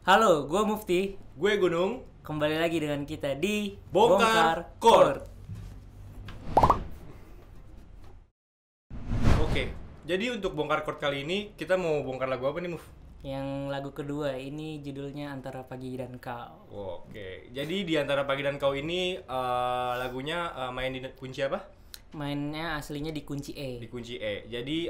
Halo, gue Mufti. Gue Gunung. Kembali lagi dengan kita di Bongkar Chord. Oke, jadi untuk bongkar chord kali ini kita mau bongkar lagu apa nih, Muf? Yang lagu kedua ini judulnya Antara Pagi dan Kau. Oke, jadi di Antara Pagi dan Kau ini lagunya main di kunci apa? Mainnya aslinya di kunci E. Di kunci E. Jadi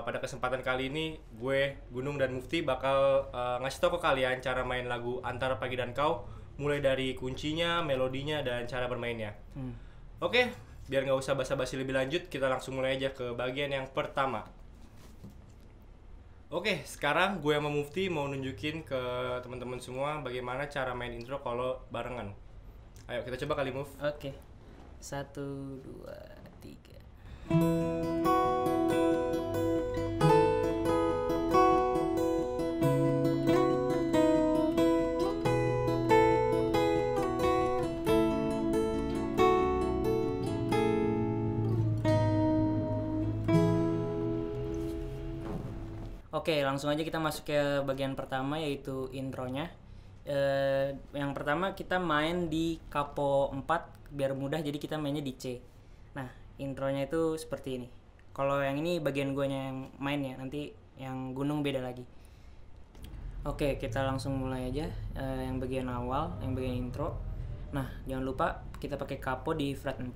pada kesempatan kali ini gue, Gunung dan Mufti bakal ngasih tau ke kalian cara main lagu Antara Pagi dan Kau, mulai dari kuncinya, melodinya, dan cara bermainnya. Oke, biar nggak usah basa-basi lebih lanjut, kita langsung mulai aja ke bagian yang pertama. Oke, sekarang gue sama Mufti mau nunjukin ke teman-teman semua bagaimana cara main intro kalau barengan. Ayo kita coba kali, Muf. Oke. 1, 2, 3. Oke, langsung aja kita masuk ke bagian pertama yaitu intronya. Yang pertama kita main di kapo 4 biar mudah, jadi kita mainnya di C. Nah, intronya itu seperti ini. Kalau yang ini bagian guanya yang main ya, nanti yang Gunung beda lagi. Oke, kita langsung mulai aja yang bagian awal, yang bagian intro. Nah, jangan lupa kita pakai kapo di fret 4.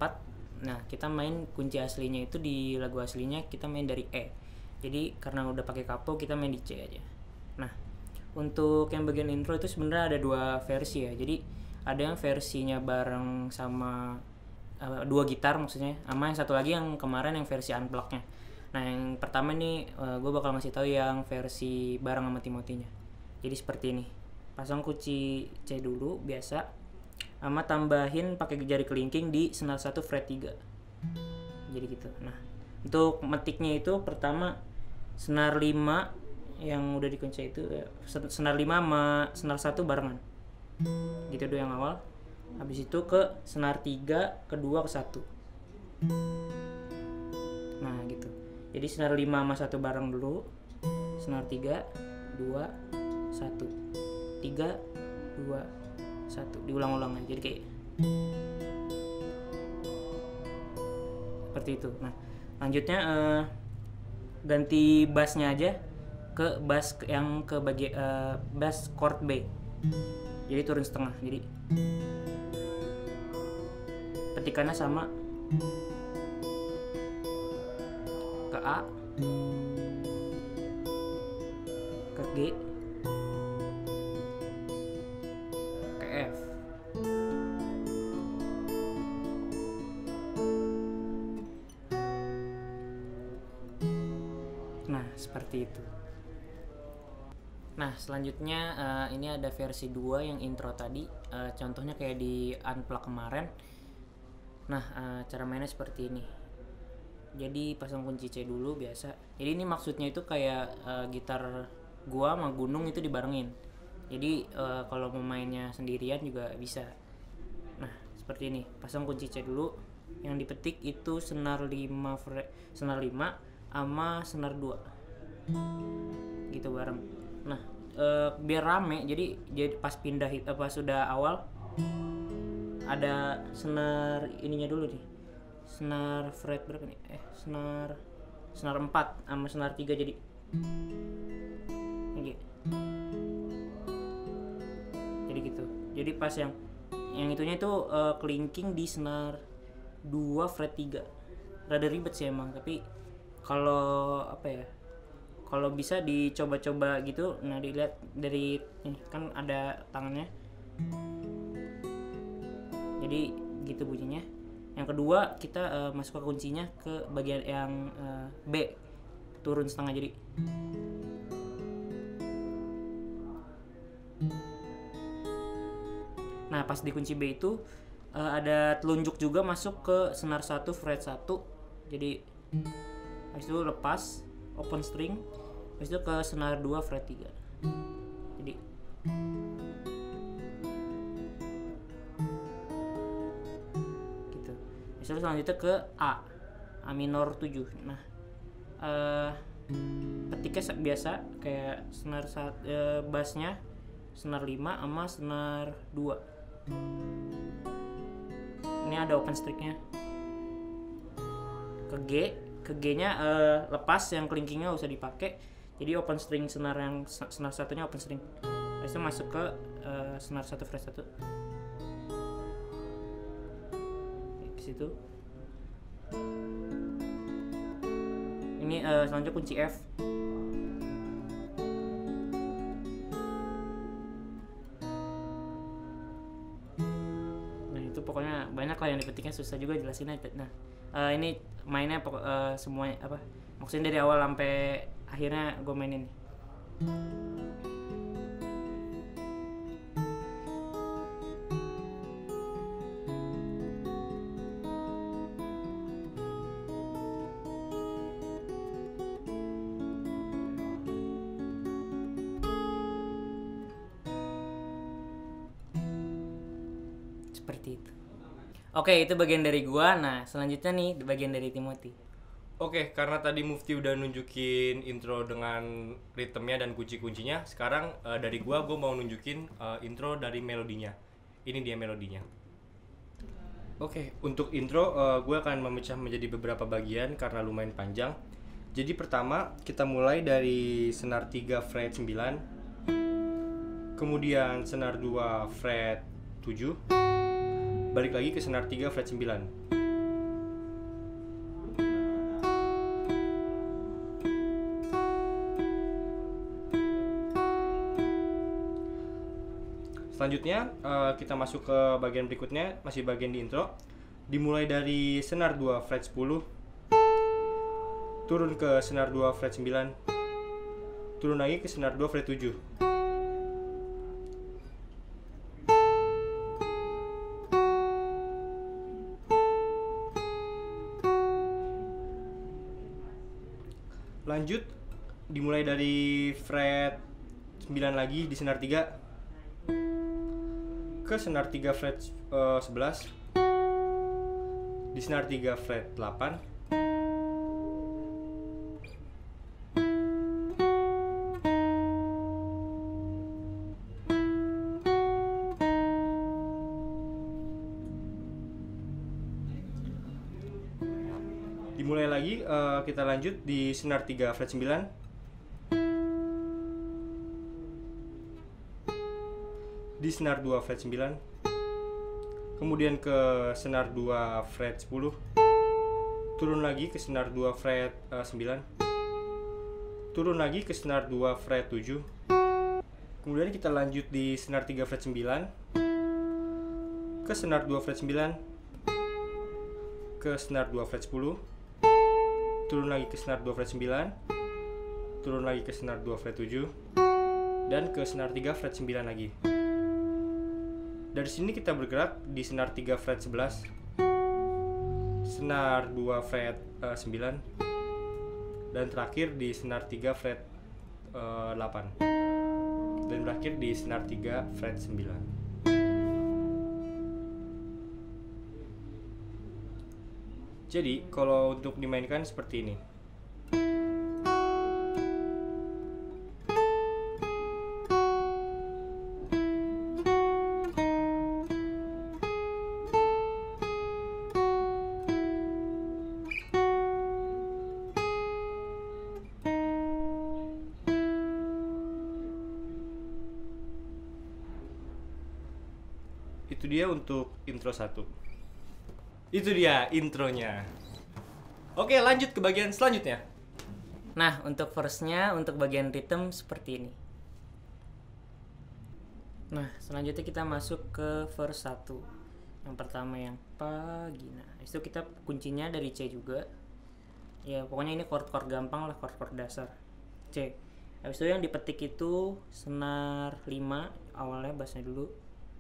Nah, kita main kunci aslinya itu di lagu aslinya kita main dari E. Jadi karena udah pakai kapo kita main di C aja. Nah, untuk yang bagian intro itu sebenarnya ada dua versi ya. Jadi ada yang versinya bareng sama dua gitar maksudnya, sama yang satu lagi yang kemarin yang versi unplugged-nya. Nah, yang pertama nih gue bakal masih tahu yang versi bareng sama Timothy-nya. Jadi seperti ini. Pasang kunci C dulu biasa, sama tambahin pakai jari kelingking di senar 1 fret 3. Jadi gitu. Nah, untuk metiknya itu pertama senar 5 yang udah dikunci itu senar 5 sama senar 1 barengan. Gitu dulu yang awal. Habis itu ke senar 3, kedua ke 1. Nah, gitu. Jadi senar 5 sama 1 bareng dulu. Senar 3, 2, 1. 3, 2, 1. Diulang-ulang aja. Jadi kayak seperti itu. Nah, lanjutnya ganti bassnya aja ke bass yang ke bass chord B. Jadi turun setengah. Jadi petikannya sama ke A, ke G, ke F. Nah, seperti itu. Nah, selanjutnya ini ada versi 2 yang intro tadi. Contohnya kayak di unplug kemarin. Nah, cara mainnya seperti ini. Jadi pasang kunci C dulu biasa. Jadi ini maksudnya itu kayak gitar gua sama Gunung itu dibarengin. Jadi kalau mau mainnya sendirian juga bisa. Nah, seperti ini. Pasang kunci C dulu. Yang dipetik itu senar 5 sama senar 2. Gitu bareng. Nah, biar rame jadi pas pindah pas sudah awal ada senar ininya dulu nih. Senar fret berapa nih? Senar 4 sama senar 3 jadi ini. Jadi gitu. Jadi pas yang itunya itu kelingking di senar 2 fret 3. Rada ribet sih emang, tapi kalau apa ya? Kalau bisa dicoba-coba gitu. Nah, dilihat dari ini kan ada tangannya. Jadi gitu bunyinya. Yang kedua kita masuk ke kuncinya ke bagian yang B, turun setengah jadi. Nah, pas di kunci B itu ada telunjuk juga masuk ke senar 1 fret 1. Jadi habis itu lepas open string, habis itu ke senar 2 fret 3. Jadi gitu. Misalnya selanjutnya ke A minor 7. Nah, ketiknya biasa kayak senar bassnya senar 5 sama senar 2. Ini ada open stringnya. Ke G nya lepas, yang kelingkingnya usah dipakai. Jadi open string senar yang senar satunya open string. Habis itu masuk ke senar 1 fret 1. Ke situ. Ini selanjutnya kunci F. Nah itu pokoknya banyak lah yang dipetiknya, susah juga jelasinnya. Nah ini mainnya semuanya apa? Maksudnya dari awal sampai akhirnya gue mainin. Seperti itu. Oke, itu bagian dari gua. Nah, selanjutnya nih bagian dari Timothy. Oke, karena tadi Mufti udah nunjukin intro dengan ritmenya dan kunci-kuncinya, sekarang dari gua mau nunjukin intro dari melodinya. Ini dia melodinya. Oke, untuk intro gue akan memecah menjadi beberapa bagian karena lumayan panjang. Jadi pertama kita mulai dari senar 3 fret 9, kemudian senar 2 fret 7, balik lagi ke senar 3 fret 9. Selanjutnya kita masuk ke bagian berikutnya, masih bagian di intro. Dimulai dari senar 2 fret 10, turun ke senar 2 fret 9, turun lagi ke senar 2 fret 7. Lanjut dimulai dari fret 9 lagi di senar 3 ke senar 3 fret 11, di senar 3 fret 8, dimulai lagi kita lanjut di senar 3 fret 9, di senar 2 fret 9, kemudian ke senar 2 fret 10, turun lagi ke senar 2 fret 9, turun lagi ke senar 2 fret 7, kemudian kita lanjut di senar 3 fret 9, ke senar 2 fret 9, ke senar 2 fret 10, turun lagi ke senar 2 fret 9, turun lagi ke senar 2 fret 7, dan ke senar 3 fret 9 lagi. Dari sini kita bergerak di senar 3 fret 11, senar 2 fret 9, dan terakhir di senar 3 fret 8, dan berakhir di senar 3 fret 9. Jadi kalau untuk dimainkan seperti ini. Itu dia untuk intro 1. Itu dia intronya. Oke, lanjut ke bagian selanjutnya. Nah, untuk verse-nya, untuk bagian rhythm seperti ini. Nah, selanjutnya kita masuk ke verse 1. Yang pertama yang pagi. Nah, itu kita kuncinya dari C juga. Ya, pokoknya ini chord-chord gampang lah, chord-chord dasar. C. Habis itu yang dipetik itu senar 5, awalnya bassnya dulu.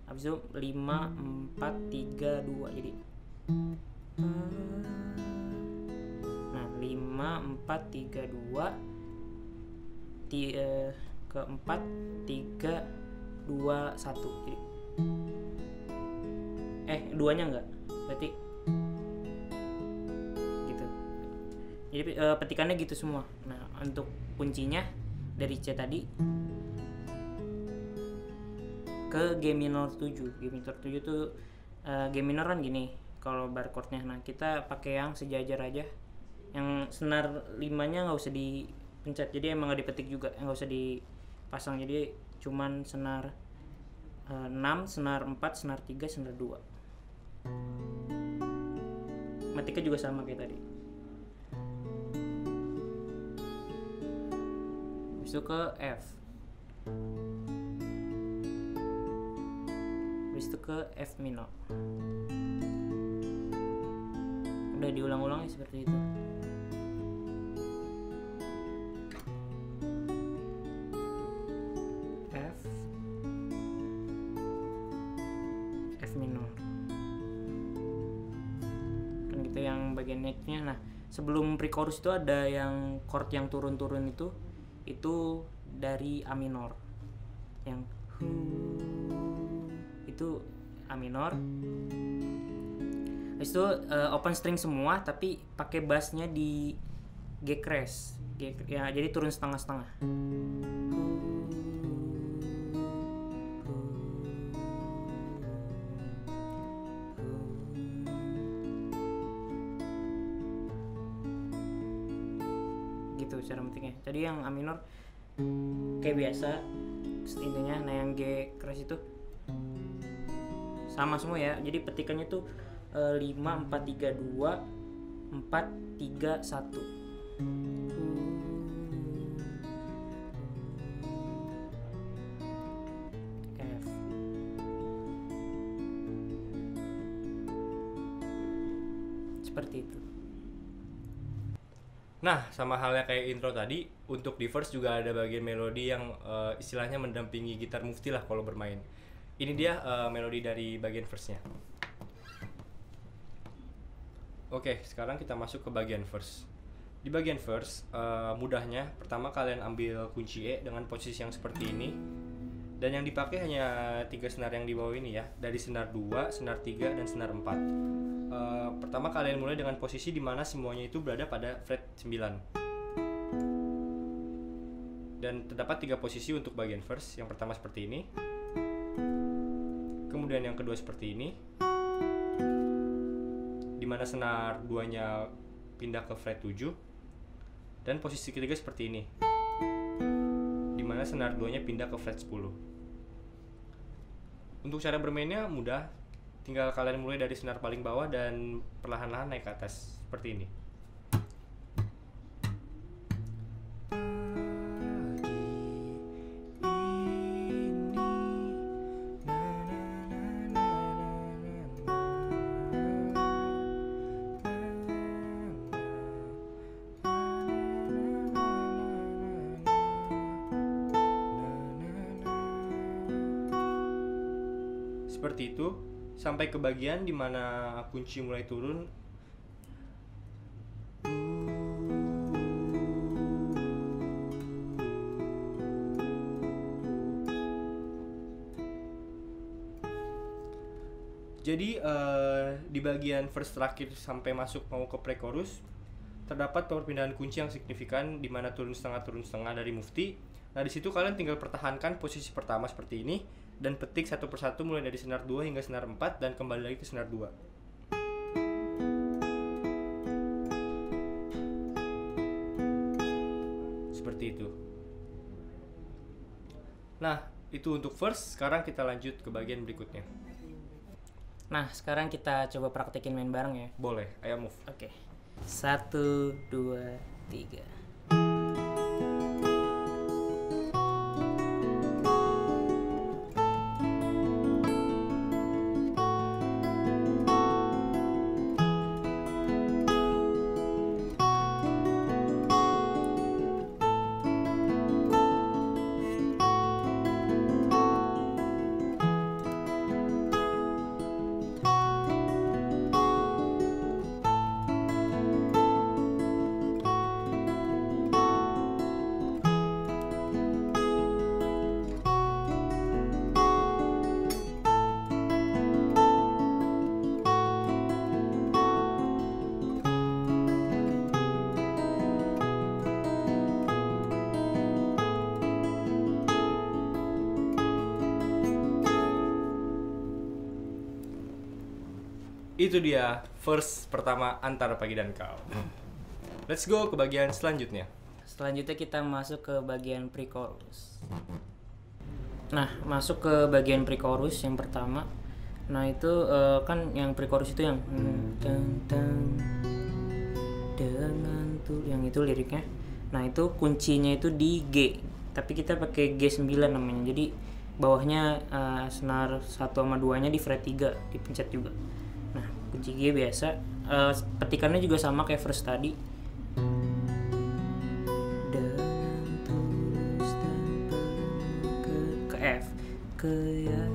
Habis itu 5 4 3 2. Jadi nah 5 4 3 2 ke 4 3 2 1. Jadi duanya enggak, berarti gitu. Jadi petikannya gitu semua. Nah, untuk kuncinya dari C tadi ke G minor 7. G minor 7 tuh G minor kan gini kalau bar chordnya. Nah kita pakai yang sejajar aja, yang senar 5-nya nggak usah dipencet, jadi emang nggak dipetik juga, nggak usah dipasang, jadi cuman senar 6, senar 4, senar 3, senar 2. Metiknya juga sama kayak tadi. Habis itu ke F. Habis itu ke F minor. Udah diulang-ulang ya seperti itu. F minor. Kan gitu yang bagian neck-nya. Nah, sebelum pre-chorus itu ada yang chord yang turun-turun itu dari A minor. Yang itu A minor. Habis itu open string semua tapi pakai bassnya di G crash. Ya, jadi turun setengah-setengah. Gitu cara metiknya. Tadi yang A minor kayak biasa intinya. Nah yang G crash itu sama semua ya, jadi petikannya tuh 5, 4, 3, 2, 4, 3, 1. F. Seperti itu. Nah, sama halnya kayak intro tadi, untuk di verse juga ada bagian melodi yang istilahnya mendampingi gitar Mufti lah kalau bermain. Ini dia melodi dari bagian verse-nya. Oke, sekarang kita masuk ke bagian verse. Di bagian verse, mudahnya pertama kalian ambil kunci E dengan posisi yang seperti ini. Dan yang dipakai hanya 3 senar yang di bawah ini ya, dari senar 2, senar 3, dan senar 4. Pertama kalian mulai dengan posisi di mana semuanya itu berada pada fret 9. Dan terdapat 3 posisi untuk bagian verse. Yang pertama seperti ini. Kemudian yang kedua seperti ini, di mana senar 2-nya pindah ke fret 7. Dan posisi ketiga seperti ini, di mana senar 2-nya pindah ke fret 10. Untuk cara bermainnya mudah, tinggal kalian mulai dari senar paling bawah dan perlahan-lahan naik ke atas seperti ini. Seperti itu sampai ke bagian dimana kunci mulai turun. Jadi di bagian verse terakhir sampai masuk mau ke pre-chorus terdapat perpindahan kunci yang signifikan di mana turun setengah dari Mufti. Nah, di situ kalian tinggal pertahankan posisi pertama seperti ini dan petik satu persatu mulai dari senar 2 hingga senar 4 dan kembali lagi ke senar 2. Seperti itu. Nah, itu untuk verse. Sekarang kita lanjut ke bagian berikutnya. Nah, sekarang kita coba praktekin main bareng ya. Boleh, ayo move. Oke. 1, 2, 3. Itu dia verse pertama antara pagi dan kau. Let's go ke bagian selanjutnya. Selanjutnya kita masuk ke bagian pre-chorus. Nah, masuk ke bagian pre-chorus yang pertama. Nah, itu kan yang pre-chorus itu yang tentang dengan tuh, yang itu liriknya. Nah, itu kuncinya itu di G. Tapi kita pakai G9 namanya. Jadi bawahnya senar 1 sama 2-nya di fret 3, dipencet juga. Nah, kunci G biasa. Petikannya juga sama kayak verse tadi. Dengan tulus tanpa ke F, keyakinan.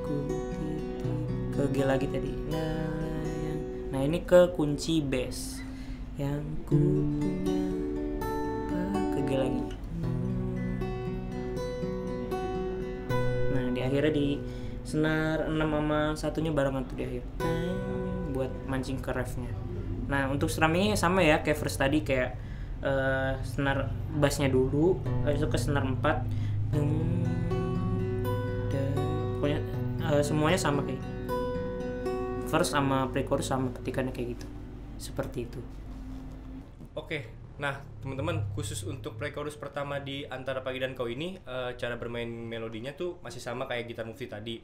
Ku titip ke G lagi tadi. Nah, ini ke kunci bass yang ku punya, ke G lagi. Nah, di akhirnya di senar 6 sama 1-nya barengan tuh di akhir buat mancing ke refnya. Nah, untuk strummingnya sama ya kayak verse tadi, kayak senar bassnya dulu, itu ke senar 4 dan pokoknya semuanya sama kayak verse sama pre-chorus sama, petikannya kayak gitu, seperti itu. Oke, nah teman-teman, khusus untuk pre-chorus pertama di antara pagi dan kau ini, cara bermain melodinya tuh masih sama kayak gitar Mufti tadi.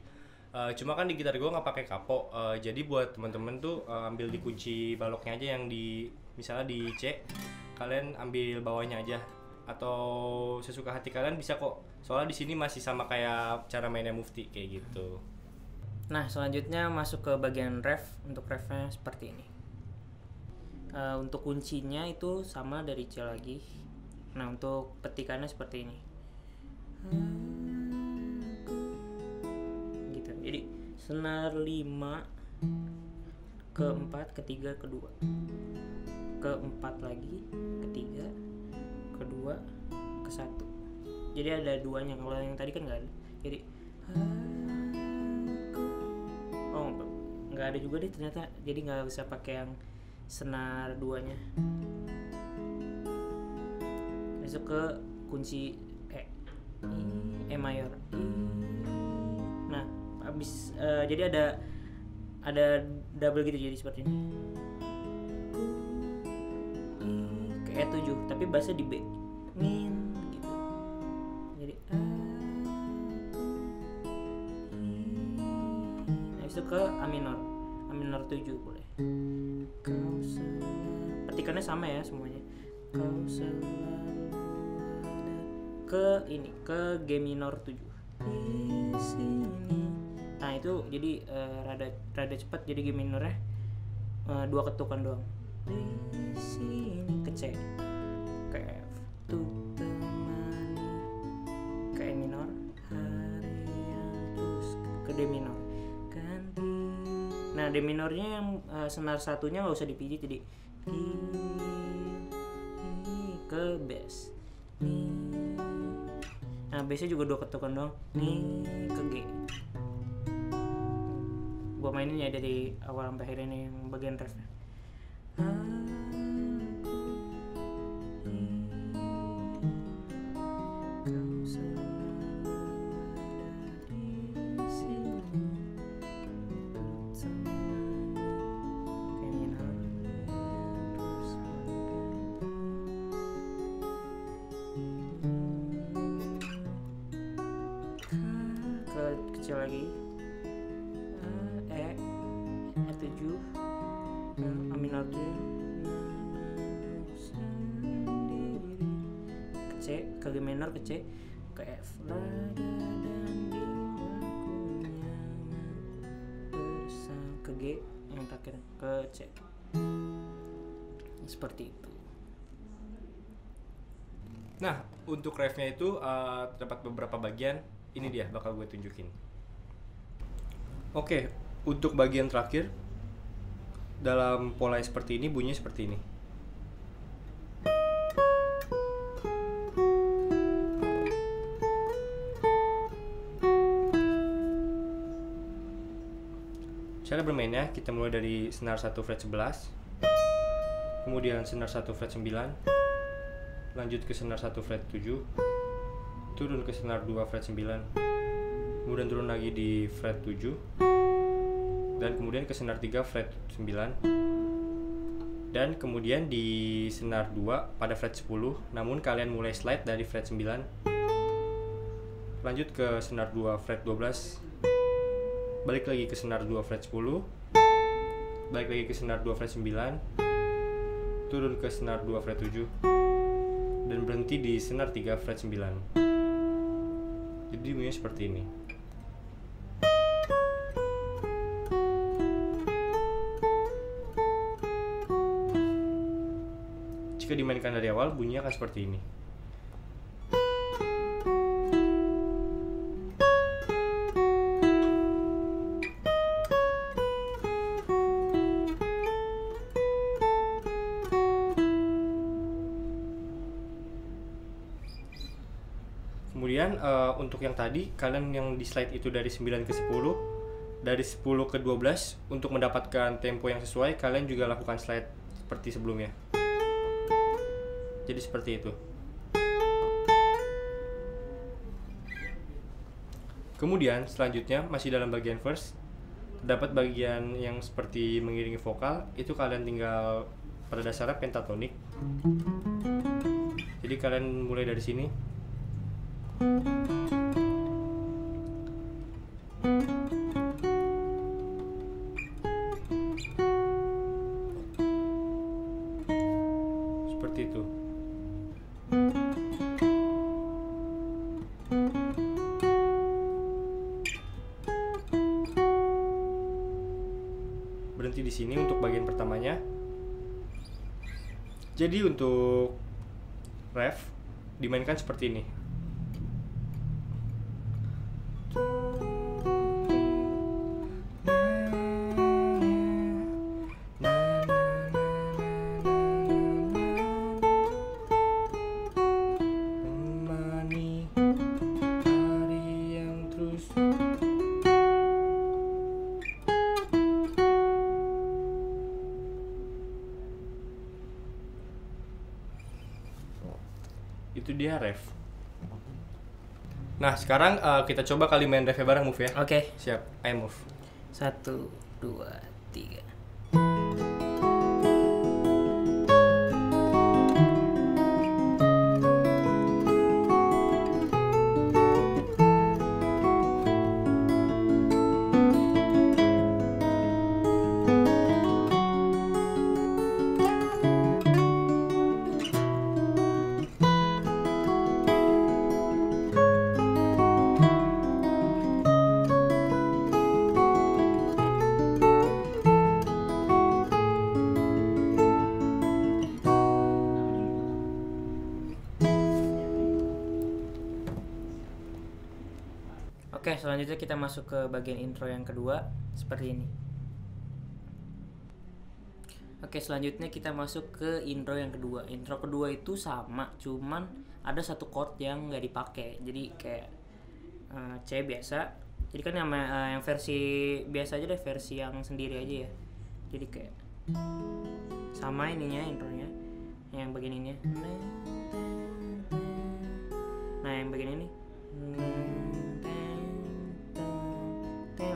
Cuma kan di gitar gue nggak pakai kapo, jadi buat teman-teman tuh ambil di kunci baloknya aja yang di misalnya di C, kalian ambil bawahnya aja atau sesuka hati kalian bisa kok. Soalnya di sini masih sama kayak cara mainnya Mufti kayak gitu. Nah, selanjutnya masuk ke bagian ref. Untuk refnya seperti ini. Untuk kuncinya itu sama dari C lagi. Nah, untuk petikannya seperti ini. Gitu. Jadi senar 5 ke 4, ke 3, ke 2. Ke 4 lagi, ke 3, ke 2, ke 1. Jadi ada duanya. Kalau yang tadi kan nggak ada. Jadi nggak ada juga deh ternyata, jadi nggak bisa pakai yang senar 2-nya. Masuk ke kunci E mayor. Nah, habis jadi ada double gitu, jadi seperti ini ke E7 tapi bassnya di B gitu. Jadi itu ke A minor 7 boleh. Kau selalu, petikannya sama ya semuanya. Kau selalu ke ini, ke G minor 7 di sini. Nah, itu jadi rada cepat, jadi G minornya 2 ketukan doang. Di sini ke C, ke F, tuh temani, ke E minor, hari yang terus ke D minor. Nah, D minornya yang senar 1-nya nggak usah dipijit, jadi ke bass. Nah, bassnya juga 2 ketukan doang, ke G. Gua mainin ya dari awal sampai akhir ini yang bagian refnya. Kecil lagi E7 A minor 7 ke C, ke G minor, ke C, ke F, ke G yang terakhir, ke C, seperti itu. Nah, untuk refnya itu terdapat beberapa bagian. Ini dia bakal gue tunjukin. Oke, untuk bagian terakhir dalam pola seperti ini, bunyinya seperti ini. Cara bermainnya, kita mulai dari senar 1 fret 11, kemudian senar 1 fret 9, lanjut ke senar 1 fret 7, turun ke senar 2 fret 9, kemudian turun lagi di fret 7, dan kemudian ke senar 3 fret 9, dan kemudian di senar 2 pada fret 10, namun kalian mulai slide dari fret 9, lanjut ke senar 2 fret 12, balik lagi ke senar 2 fret 10, balik lagi ke senar 2 fret 9, turun ke senar 2 fret 7, dan berhenti di senar 3 fret 9. Jadi bunyinya seperti ini. Jika dimainkan dari awal, bunyinya akan seperti ini. Kemudian untuk yang tadi, kalian yang di slide itu dari 9 ke 10, dari 10 ke 12, untuk mendapatkan tempo yang sesuai, kalian juga lakukan slide seperti sebelumnya. Jadi seperti itu. Kemudian selanjutnya masih dalam bagian verse, terdapat bagian yang seperti mengiringi vokal. Itu kalian tinggal pada dasarnya pentatonik. Jadi kalian mulai dari sini. Seperti itu. Berhenti di sini untuk bagian pertamanya. Jadi untuk ref dimainkan seperti ini. Itu dia ref. Nah sekarang kita coba kali main refnya bareng, Move ya. Oke. Siap, ayo Move. 1, 2, 3. Oke, selanjutnya kita masuk ke bagian intro yang kedua seperti ini. Oke, selanjutnya kita masuk ke intro yang kedua. Intro kedua itu sama, cuman ada satu chord yang nggak dipakai. Jadi kayak C biasa. Jadi kan yang versi biasa aja deh, versi yang sendiri aja ya. Jadi kayak sama ininya intronya, yang bagian ini. Nah, yang bagian ini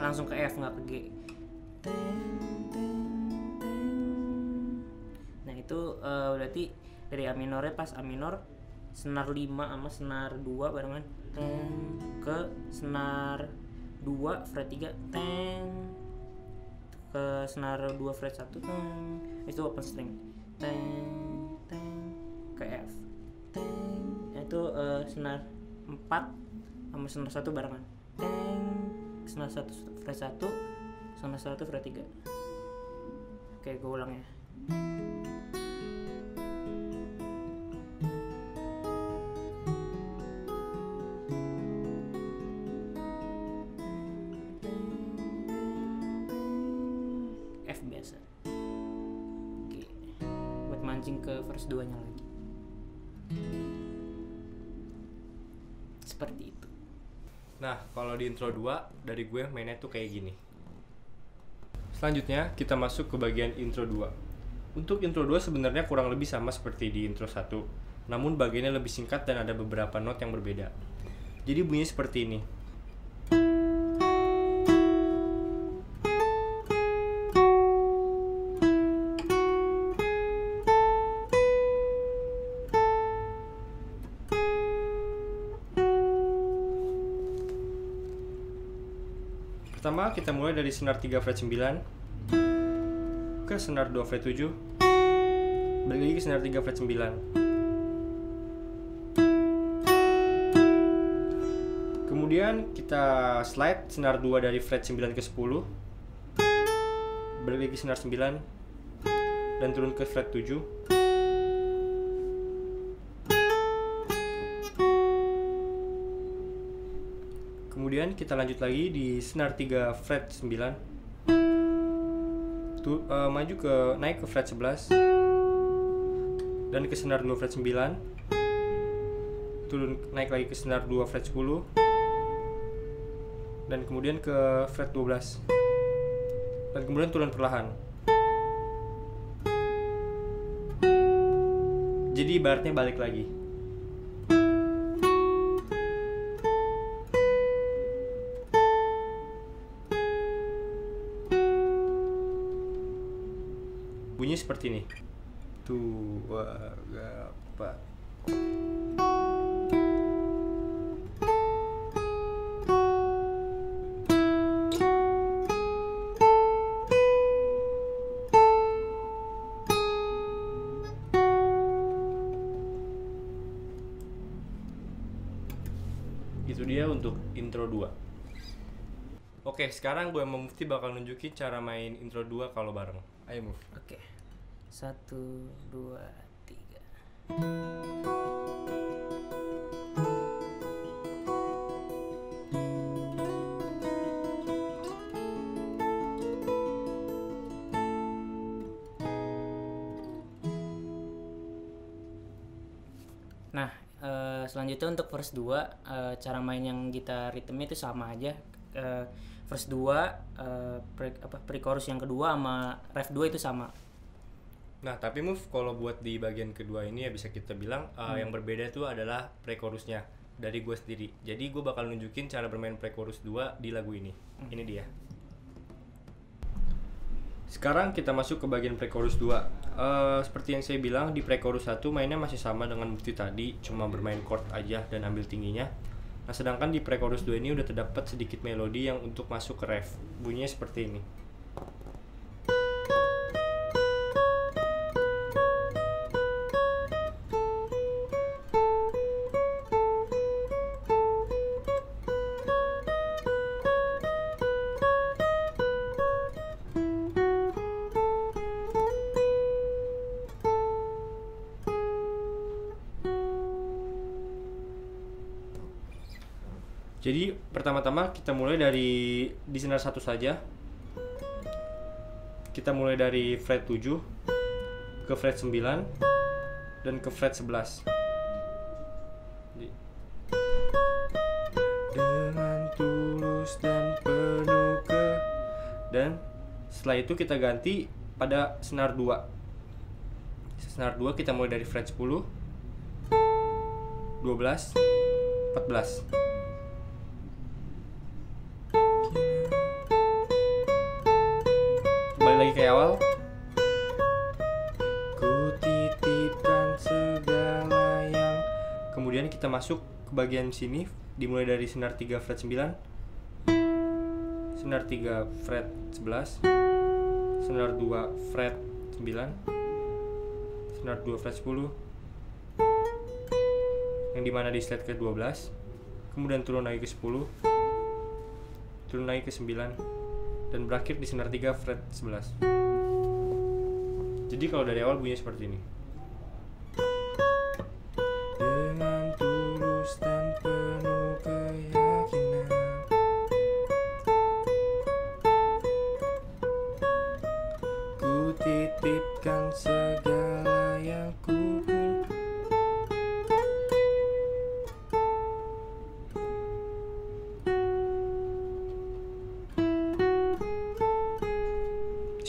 langsung ke F, nggak ke G. Nah itu berarti dari A minornya pas A minor senar 5 sama senar 2 barengan ke senar 2 fret 3 ke senar 2 fret 1 itu open string ke F. Itu senar 4 sama senar 1 barengan senar 1 fret 1 senar 1 fret 3. Oke, gue ulang ya. F biasa. Oke, buat mancing ke verse 2 nya lagi. Seperti itu. Nah, kalau di intro 2 dari gue mainnya tuh kayak gini. Selanjutnya kita masuk ke bagian intro 2. Untuk intro 2 sebenarnya kurang lebih sama seperti di intro 1, namun bagiannya lebih singkat dan ada beberapa not yang berbeda. Jadi bunyinya seperti ini. Pertama kita mulai dari senar 3 fret 9 ke senar 2 fret 7, balik lagi ke senar 3 fret 9. Kemudian kita slide senar 2 dari fret 9 ke 10, balik lagi ke senar 9 dan turun ke fret 7. Kemudian kita lanjut lagi di senar 3 fret 9, maju ke naik ke fret 11 dan ke senar 2 fret 9, turun naik lagi ke senar 2 fret 10 dan kemudian ke fret 12 dan kemudian turun perlahan. Jadi ibaratnya balik lagi. Bunyi seperti ini. Tua gapa. Itu dia untuk intro 2. Oke, sekarang gue sama Mufti bakal nunjukin cara main intro 2 kalau bareng. Ayo Muf. Oke. 1 2 3. Nah, selanjutnya untuk verse 2, cara main yang kita ritmenya itu sama aja. Verse 2, pre-chorus yang kedua sama ref 2 itu sama. Nah, tapi Move, kalau buat di bagian kedua ini ya bisa kita bilang yang berbeda itu adalah pre-chorusnya dari gue sendiri. Jadi gue bakal nunjukin cara bermain pre-chorus 2 di lagu ini. Ini dia. Sekarang kita masuk ke bagian pre-chorus 2. Seperti yang saya bilang, di pre-chorus 1 mainnya masih sama dengan Mufti tadi, cuma bermain chord aja dan ambil tingginya. Nah, sedangkan di pre-chorus 2 ini udah terdapat sedikit melodi yang untuk masuk ke ref. Bunyinya seperti ini. Jadi pertama-tama kita mulai dari di senar 1 saja. Kita mulai dari fret 7 ke fret 9 dan ke fret 11. Dengan tulus dan penuh dan setelah itu kita ganti pada senar 2. Senar 2 kita mulai dari fret 10, 12, 14. Lagi kayak awal. Ku titipkan segala yang. Kemudian kita masuk ke bagian sini, dimulai dari senar 3 fret 9, senar 3 fret 11, senar 2 fret 9, senar 2 fret 10, yang dimana di slide ke 12, kemudian turun lagi ke 10, turun lagi ke 9, dan berakhir di senar 3 fret 11. Jadi kalau dari awal bunyinya seperti ini. Dengan tulus dan penuh keyakinan, ku titipkan segala yang ku punya.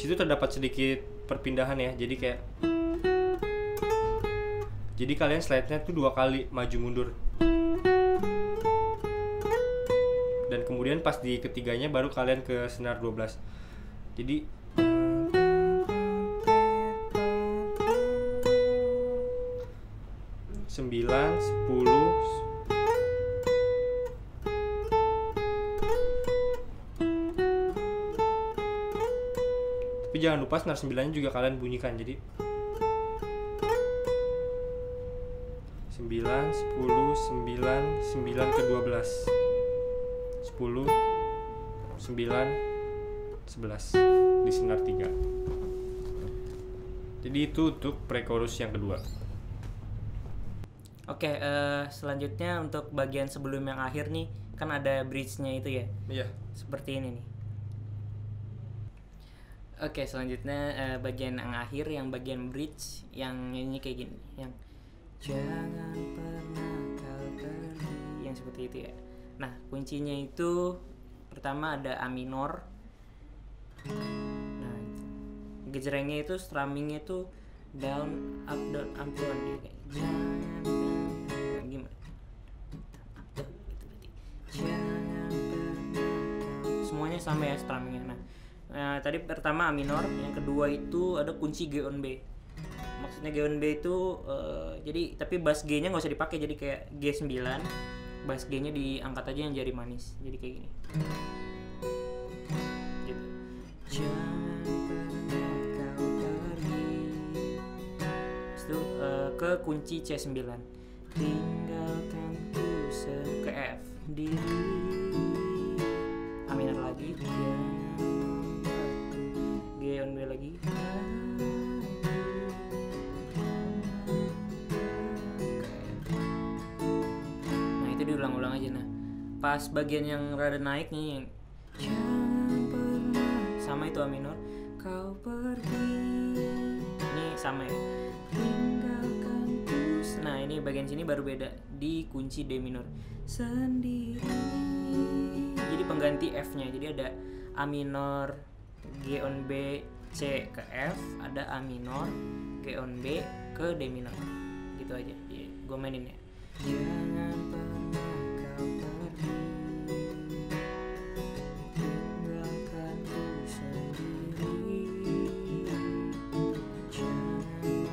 Situ terdapat sedikit perpindahan ya, jadi kalian slide-nya tuh 2 kali maju mundur. dan kemudian pas di ketiganya baru kalian ke senar 12. Jadi sembilan, 10. Tapi jangan lupa senar 9-nya juga kalian bunyikan. Jadi 9, 10, 9, 9 ke 12, 10, 9, 11 di senar 3. Jadi itu untuk pre-chorus yang kedua. Oke, selanjutnya untuk bagian sebelum yang akhir nih, kan ada bridge-nya itu ya. Iya. Seperti ini nih. Oke, selanjutnya bagian yang akhir, yang bagian bridge, yang ini kayak gini, yang jangan pernah kau pergi, yang seperti itu ya. Nah, kuncinya itu pertama ada A minor. Nah, gejrengnya itu, strummingnya itu down, up, down gitu kayak jangan gimana? Jangan pernah. Semuanya sama ya strummingnya. Nah, tadi pertama A minor, yang kedua itu ada kunci G on B. Maksudnya G on B itu jadi tapi bass G-nya nggak usah dipakai, jadi kayak G9, bass G-nya diangkat aja yang jari manis, jadi kayak gini. Gitu. Jangan pernah kau pergi. Terus itu ke kunci C9. Tinggalkan ku ke F diri. A minor lagi, G on B lagi. Nah, itu diulang-ulang aja. Nah, pas bagian yang rada naik nih, yang jangan pernah, sama itu A minor, kau pergi. Ini sama ya. Tinggalkan ku. Nah, ini bagian sini baru beda di kunci D minor sendiri. Jadi pengganti F-nya. Jadi ada A minor, G on B, C ke F, ada A minor, G on B ke D minor. Gitu aja. Gue mainin ya. Jangan pernah kau pergi, tinggalkan ku sendiri. Jangan membuatku berhati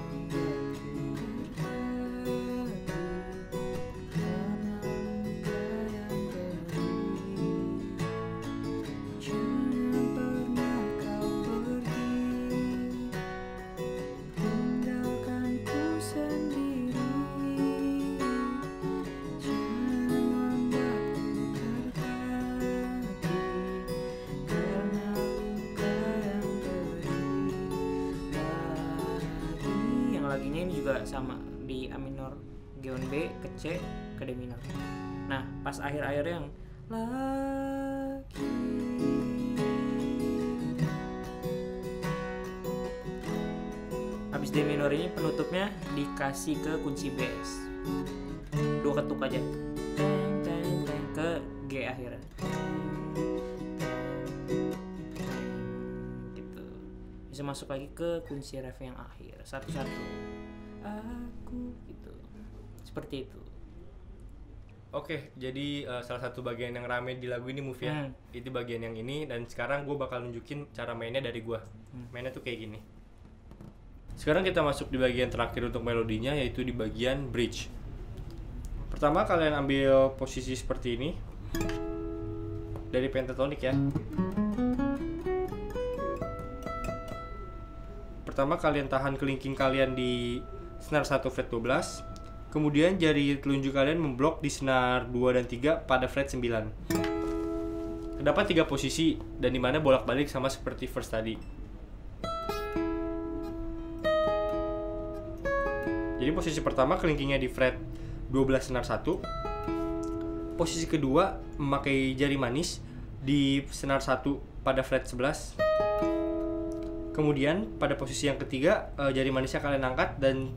karena luka yang perih. Jangan pernah kau pergi, tinggalkan ku sendiri. Jangan membuatku terhati karena luka yang perih lagi. Yang laginya ini juga sama di A minor, G on B ke C ke D minor. Nah, pas akhir-akhir yang lagi, habis D minor ini penutupnya dikasih ke kunci bass, 2 ketuk aja, teng, teng, teng, ke G akhirnya, gitu. Bisa masuk lagi ke kunci ref yang akhir satu-satu, aku gitu, seperti itu. Oke, jadi salah satu bagian yang rame di lagu ini Move ya. Itu bagian yang ini, dan sekarang gue bakal nunjukin cara mainnya dari gue. Mainnya tuh kayak gini. Sekarang kita masuk di bagian terakhir untuk melodinya, yaitu di bagian bridge. Pertama kalian ambil posisi seperti ini dari pentatonic ya. Pertama kalian tahan kelingking kalian di senar 1 fret 12. Kemudian jari telunjuk kalian memblok di senar 2 dan 3 pada fret 9. Terdapat 3 posisi, dan dimana bolak-balik sama seperti first tadi. Jadi posisi pertama kelingkingnya di fret 12 senar 1. Posisi kedua memakai jari manis di senar 1 pada fret 11. Kemudian pada posisi yang ketiga jari manisnya kalian angkat dan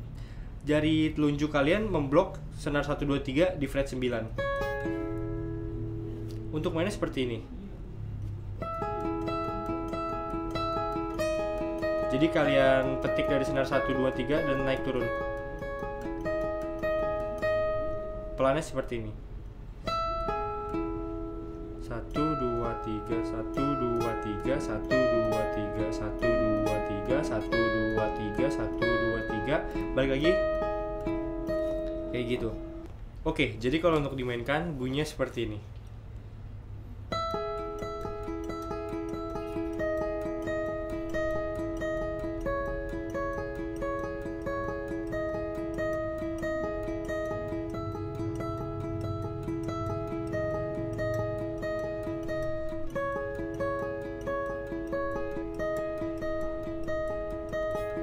jari telunjuk kalian memblok senar 1, 2, 3 di fret 9. Untuk mainnya seperti ini. Jadi kalian petik dari senar 1, 2, 3 dan naik turun. Pelannya seperti ini. Satu dua tiga, satu dua tiga, satu dua tiga, satu dua tiga, satu dua tiga, satu dua tiga. Balik lagi. Kayak gitu. Oke, jadi kalau untuk dimainkan bunyinya seperti ini.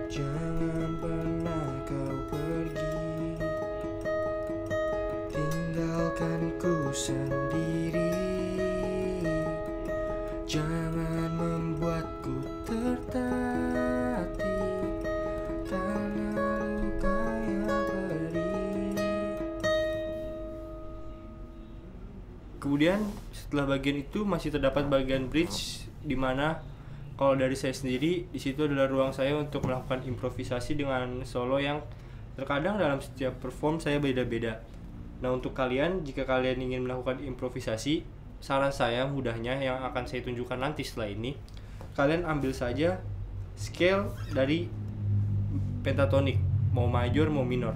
Jangan pernah kau pergi, tinggalkanku sendiri. Jangan membuatku tertatih karena luka yang perih. Kemudian setelah bagian itu masih terdapat bagian bridge, di mana kalau dari saya sendiri, di situ adalah ruang saya untuk melakukan improvisasi dengan solo yang terkadang dalam setiap perform saya beda-beda. Nah, untuk kalian, jika kalian ingin melakukan improvisasi, saran saya mudahnya yang akan saya tunjukkan nanti setelah ini, kalian ambil saja scale dari pentatonik, mau major mau minor.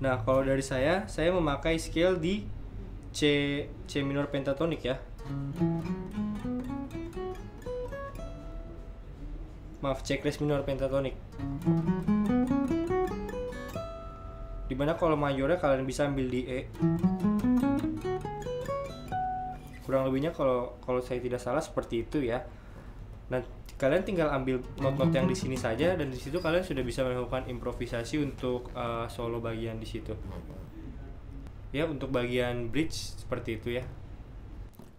Nah, kalau dari saya memakai scale di C minor pentatonik ya. Maaf, C crash minor pentatonik. Dimana kalau majornya kalian bisa ambil di E. Kurang lebihnya kalau saya tidak salah seperti itu ya. Nah, kalian tinggal ambil not-not yang di sini saja, dan di situ kalian sudah bisa melakukan improvisasi untuk solo bagian di situ. Ya, untuk bagian bridge seperti itu ya.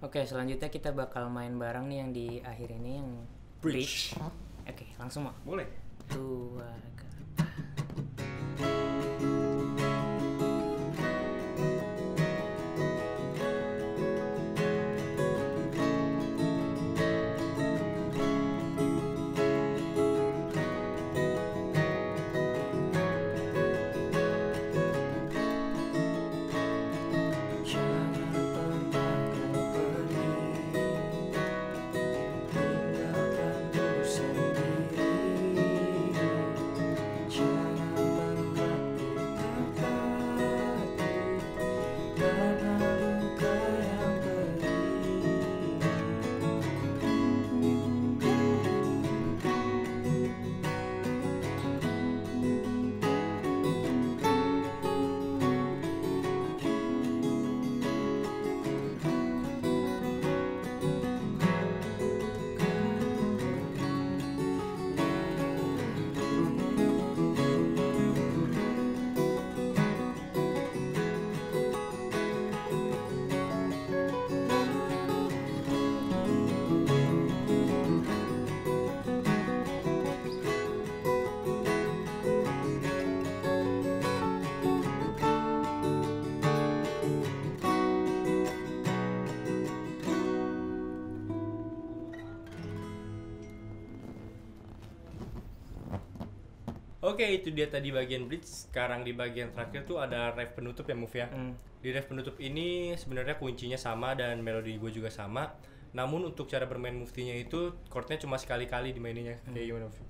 Oke, selanjutnya kita bakal main bareng nih yang di akhir ini yang bridge. Oke, langsung mau. Boleh. 2 Oke, itu dia tadi bagian bridge. Sekarang di bagian terakhir tuh ada ref penutup ya, Move ya. Di ref penutup ini sebenarnya kuncinya sama dan melodi gue juga sama. Namun untuk cara bermain muftinya itu chordnya cuma sekali-kali dimaininnya. Kayak gimana, Move?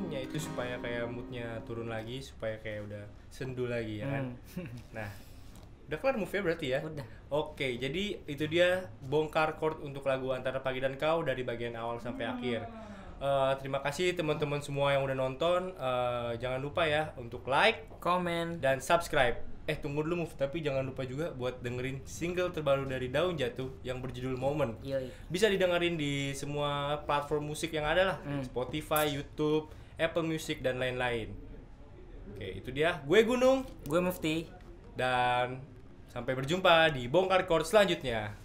Ya itu supaya kayak moodnya turun lagi, supaya kayak udah sendu lagi ya kan. Nah, udah kelar move ya berarti ya? Udah. Oke, jadi itu dia bongkar chord untuk lagu Antara Pagi dan Kau dari bagian awal sampai akhir. Terima kasih teman-teman semua yang udah nonton. Jangan lupa ya untuk like, komen, dan subscribe. Tunggu dulu Move, tapi jangan lupa juga buat dengerin single terbaru dari Daun Jatuh yang berjudul Moment. Yoi. Bisa didengerin di semua platform musik yang ada lah, Spotify, YouTube, Apple Music, dan lain-lain. Oke, itu dia. Gue Gunung, gue Mufti. dan sampai berjumpa di Bongkar Chord selanjutnya.